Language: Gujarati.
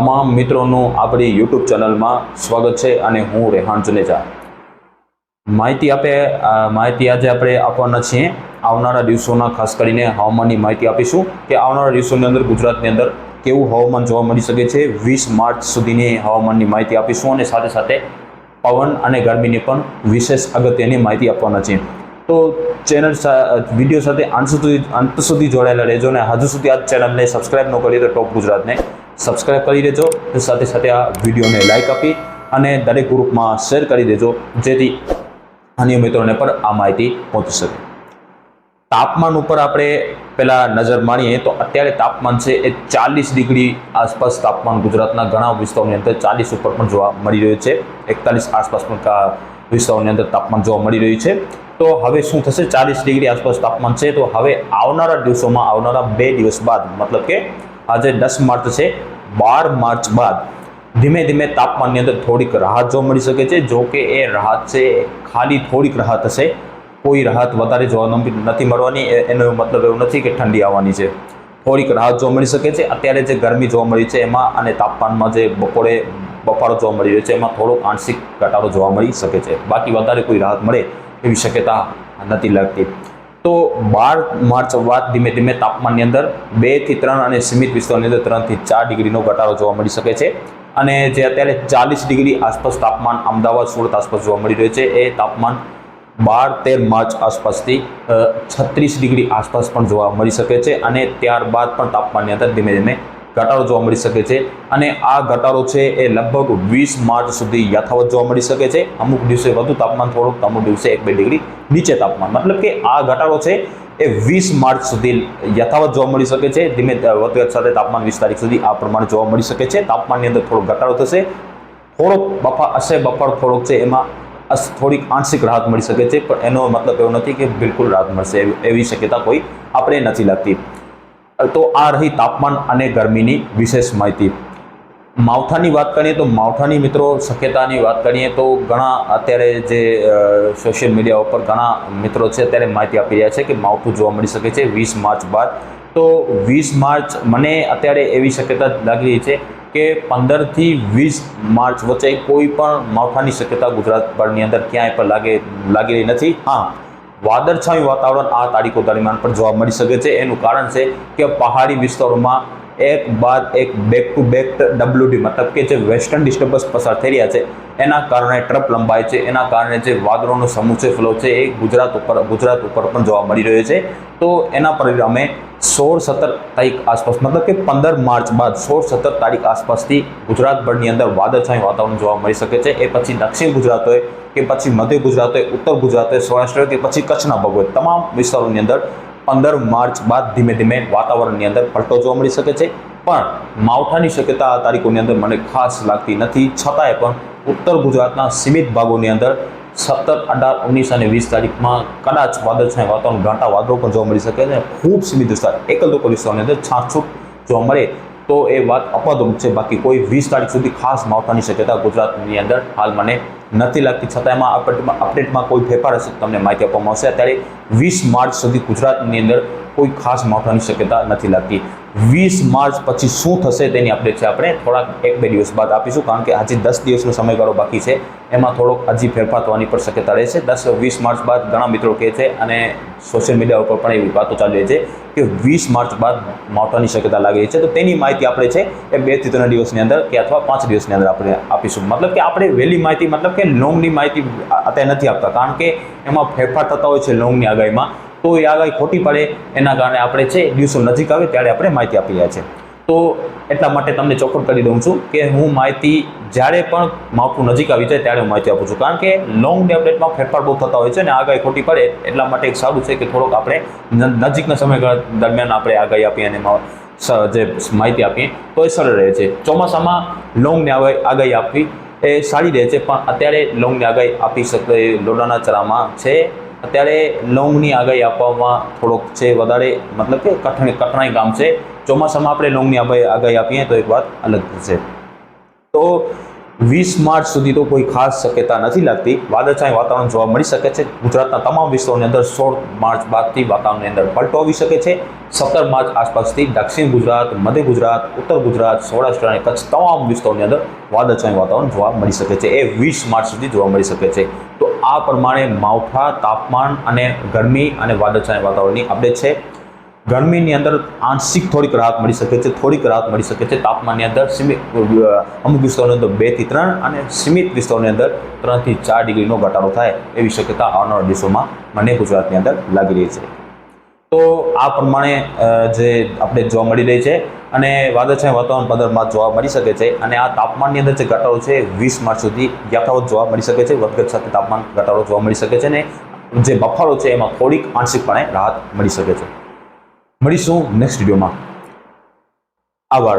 તમામ મિત્રોનું આપણી યુટ્યુબ ચેનલમાં સ્વાગત છે અને હું રેહાન જુનેજા। માહિતી આજે આપણે આપવાના છીએ। આવનારા દિવસોના ખાસ કરીને હવામાનની માહિતી આપીશું કે આવનારા દિવસોની અંદર ગુજરાતની અંદર કેવું હવામાન જોવા મળી શકે છે। 20 માર્ચ સુધીની હવામાનની માહિતી આપીશું અને સાથે સાથે પવન અને ગરમીની પણ વિશેષ અગત્યની માહિતી આપવાના છીએ। તો ચેનલ વિડીયો સાથે અંત સુધી જોડાયેલા રહેજો અને હજુ સુધી આ ચેનલને સબસ્ક્રાઇબ ન કરી તો ટોપ ગુજરાતને સબસ્ક્રાઇબ કરી દેજો। સાથે સાથે આ વિડીયોને લાઇક આપી અને દરેક ગ્રુપમાં શેર કરી દેજો જેથી અન્ય મિત્રોને પણ આ માહિતી પહોંચી શકે। તાપમાન ઉપર આપણે પહેલા નજર મારીએ તો અત્યારે તાપમાન છે એ 40 ડિગ્રી આસપાસ તાપમાન ગુજરાતના ઘણા વિસ્તારોની અંદર 40 ઉપર પણ જોવા મળી રહ્યું છે। 41 આસપાસ પણ વિસ્તારોની અંદર તાપમાન જોવા મળી રહ્યું છે। તો હવે શું થશે? 40 ડિગ્રી આસપાસ તાપમાન છે તો હવે આવનારા દિવસોમાં આવનારા 2 દિવસ બાદ મતલબ કે આજે 10 માર્ચ છે, 12 માર્ચ બાદ ધીમે ધીમે તાપમાનની અંદર થોડીક રાહત જોવા મળી શકે છે। જો કે એ રાહત છે ખાલી થોડીક રાહત હશે, કોઈ રાહત વધારે જોવા નથી મળવાની। એનો મતલબ એવું નથી કે ઠંડી આવવાની છે, થોડીક રાહત જોવા મળી શકે છે। અત્યારે જે ગરમી જોવા મળી છે એમાં અને તાપમાનમાં જે બપોરે બફારો જોવા મળી રહ્યો છે એમાં થોડોક આંશિક ઘટાડો જોવા મળી શકે છે, બાકી વધારે કોઈ રાહત મળે એવી શક્યતા નથી લાગતી। તો 12 માર્ચ બાદ ધીમે ધીમે તાપમાનની અંદર 2 થી 3 અને સીમિત વિસ્તારોની અંદર 3 થી 4 ડિગ્રીનો ઘટાડો જોવા મળી શકે છે। અને જે અત્યારે 40 ડિગ્રી આસપાસ તાપમાન અમદાવાદ સુરત આસપાસ જોવા મળી રહ્યું છે એ તાપમાન 12-13 માર્ચ આસપાસથી 36 ડિગ્રી આસપાસ પણ જોવા મળી શકે છે અને ત્યારબાદ પણ તાપમાનની અંદર ધીમે ધીમે ઘટાડો જોવા મળી શકે છે। અને આ ઘટાડો છે એ લગભગ 20 માર્ચ સુધી યથાવત જોવા મળી શકે છે। અમુક દિવસે વધુ તાપમાન થોડુંક, અમુક દિવસે 1-2 ડિગ્રી નીચે તાપમાન, મતલબ કે આ ઘટાડો છે એ 20 માર્ચ સુધી યથાવત જોવા મળી શકે છે। ધીમે વધઘટ સાથે તાપમાન 20 તારીખ સુધી આ પ્રમાણે જોવા મળી શકે છે। તાપમાનની અંદર થોડો ઘટાડો થશે, થોડોક બફારો થોડોક છે એમાં થોડીક આંશિક રાહત મળી શકે છે, પણ એનો મતલબ એવો નથી કે બિલકુલ રાહત મળશે એવી શક્યતા કોઈ આપણે નથી લાગતી। તો આ રહી તાપમાન અને ગરમીની વિશેષ માહિતી। માવઠાની વાત કરીએ તો માવઠાની મિત્રો શક્યતાની વાત કરીએ તો ઘણા અત્યારે જે સોશિયલ મીડિયા ઉપર ઘણા મિત્રો છે અત્યારે માહિતી આપી રહ્યા છે કે માવઠું જોવા મળી શકે છે 20 માર્ચ બાદ। તો 20 માર્ચ મને અત્યારે એવી શક્યતા લાગી રહી છે કે 15 થી 20 માર્ચ વચ્ચે કોઈ પણ માવઠાની શક્યતા ગુજરાતભરની અંદર ક્યાંય પણ લાગી રહી નથી। હા, વાદળછાયું વાતાવરણ આ તારીખો દરમિયાન પણ જોવા મળી શકે છે। એનું કારણ છે કે પહાડી વિસ્તારોમાં એક બાદ એક બેક ટુ બેક WD મતલબ કે જે વેસ્ટર્ન ડિસ્ટર્બન્સ પસાર થઈ રહ્યા છે એના કારણે ટ્રપ લંબાય છે, એના કારણે જે વાદળોનો સમૂહ છે ફ્લો છે એ ગુજરાત ઉપર પણ જોવા મળી રહ્યો છે। તો એના પરિણામે 16-17 તારીખ આસપાસ મતલબ કે 15 માર્ચ બાદ 16-17 તારીખ આસપાસથી ગુજરાતભરની અંદર વાદળછાયું વાતાવરણ જોવા મળી શકે છે। એ પછી દક્ષિણ ગુજરાત હોય કે પછી મધ્ય ગુજરાત હોય, ઉત્તર ગુજરાત હોય, સૌરાષ્ટ્ર હોય કે પછી કચ્છના ભાગ હોય, તમામ વિસ્તારોની અંદર 15 માર્ચ બાદ ધીમે ધીમે વાતાવરણની અંદર પલટો જોવા મળી શકે છે। પણ માવઠાની શક્યતા આ તારીખોની અંદર મને ખાસ લાગતી નથી, છતાંય પણ ઉત્તર ગુજરાતના સીમિત ભાગોની અંદર 17, 18, 19 અને 20 તારીખમાં કદાચ વાદળછાયું વાતાવરણ, ઘાટા વાદળો પણ જોવા મળી શકે છે। ખૂબ સીમિત વિસ્તાર, એકલ દોકલ વિસ્તારોની અંદર છાંટછૂટ જોવા મળે તો એ વાત અપવાદરૂપ છે, બાકી કોઈ 20 તારીખ સુધી ખાસ માવઠાની શક્યતા ગુજરાતની અંદર હાલ મને નથી લાગતી। છતાં એમાં અપડેટમાં કોઈ ફેરફાર હશે તમને માહિતી આપવામાં આવશે। અત્યારે 20 માર્ચ સુધી ગુજરાતની અંદર કોઈ ખાસ માવઠાની શક્યતા નથી લાગતી। 20 માર્ચ પછી શું થશે તેની અપડેટ છે આપણે થોડાક 1-2 દિવસ બાદ આપીશું, કારણ કે હજી 10 દિવસનો સમયગાળો બાકી છે, એમાં થોડોક હજી ફેરફાર થવાની પણ શક્યતા રહેશે। 10-20 માર્ચ બાદ ઘણા મિત્રો કહે છે અને સોશિયલ મીડિયા ઉપર પણ એવી વાતો ચાલી રહી છે કે 20 માર્ચ બાદ માવઠાની શક્યતા લાગી રહી છે। તો તેની માહિતી આપણે છે એ 2 થી 3 દિવસની અંદર કે અથવા 5 દિવસની અંદર આપણે આપીશું। મતલબ કે આપણે વહેલી માહિતી મતલબ કે લોંગની માહિતી અત્યારે નથી આપતા, કારણ કે એમાં ફેરફાર થતા હોય છે લોંગની આગાહીમાં, તો એ આગાહી ખોટી પડે એના કારણે આપણે છે દિવસો નજીક આવે ત્યારે આપણે માહિતી આપી રહ્યા છે। તો એટલા માટે તમને ચોખવટ કરી દઉં છું કે હું માહિતી જ્યારે પણ માવઠું નજીક આવી જાય ત્યારે હું માહિતી આપું છું, કારણ કે લોંગની અપડેટમાં ફેરફાર બહુ થતા હોય છે અને આગાહી ખોટી પડે એટલા માટે એક સારું છે કે થોડોક આપણે નજીકના સમયગાળા દરમિયાન આપણે આગાહી આપીએ અને જે માહિતી આપીએ તો એ સરળ રહે છે। ચોમાસામાં લોંગની આગાહી આપવી એ સારી રહે છે, પણ અત્યારે લોંગની આગાહી આપી શકે લોડાના ચરામાં છે અત્યારે લોંગની આગાહી આપવામાં થોડોક છે વધારે મતલબ કે કઠણાઈ કામ છે। ચોમાસામાં આપણે લોંગની આગાહી આપીએ તો એક વાત અલગ થશે। તો 20 માર્ચ સુધી તો કોઈ ખાસ શક્યતા નથી લાગતી. વાદળછાયું વાતાવરણ જોવા મળી શકે છે. ગુજરાતના તમામ વિસ્તારોની અંદર 16 માર્ચ બાદથી વાતાવરણની અંદર પલટો આવી શકે છે. 17 માર્ચ આસપાસથી દક્ષિણ ગુજરાત, મધ્ય ગુજરાત, ઉત્તર ગુજરાત, સૌરાષ્ટ્ર અને કચ્છ તમામ વિસ્તારોની અંદર વાદળછાયું વાતાવરણ જોવા મળી શકે છે. એ 20 માર્ચ સુધી જોવા મળી શકે છે. તો આ પ્રમાણે માવઠા, તાપમાન અને ગરમી અને વાદળછાયા વાતાવરણની અપડેટ છે. ગરમીની અંદર આંશિક થોડીક રાહત મળી શકે છે, તાપમાનની અંદર અમુક વિસ્તારોની અંદર 2 થી 3 અને સીમિત વિસ્તારોની અંદર 3 થી 4 ડિગ્રીનો ઘટાડો થાય એવી શક્યતા આવનારા દિવસોમાં મને ગુજરાતની અંદર લાગી રહી છે. તો આ પ્રમાણે જે અપડેટ જોવા મળી રહી છે અને વાદળછાયા વાતાવરણ 15 માર્ચ જોવા મળી શકે છે અને આ તાપમાનની અંદર જે ઘટાડો છે 20 માર્ચ સુધી યથાવત જોવા મળી શકે છે. વધઘટ સાથે તાપમાન ઘટાડો જોવા મળી શકે છે અને જે બફારો છે એમાં થોડીક આંશિકપણે રાહત મળી શકે છે. મળીશું નેક્સ્ટ વિડીયોમાં. આભાર.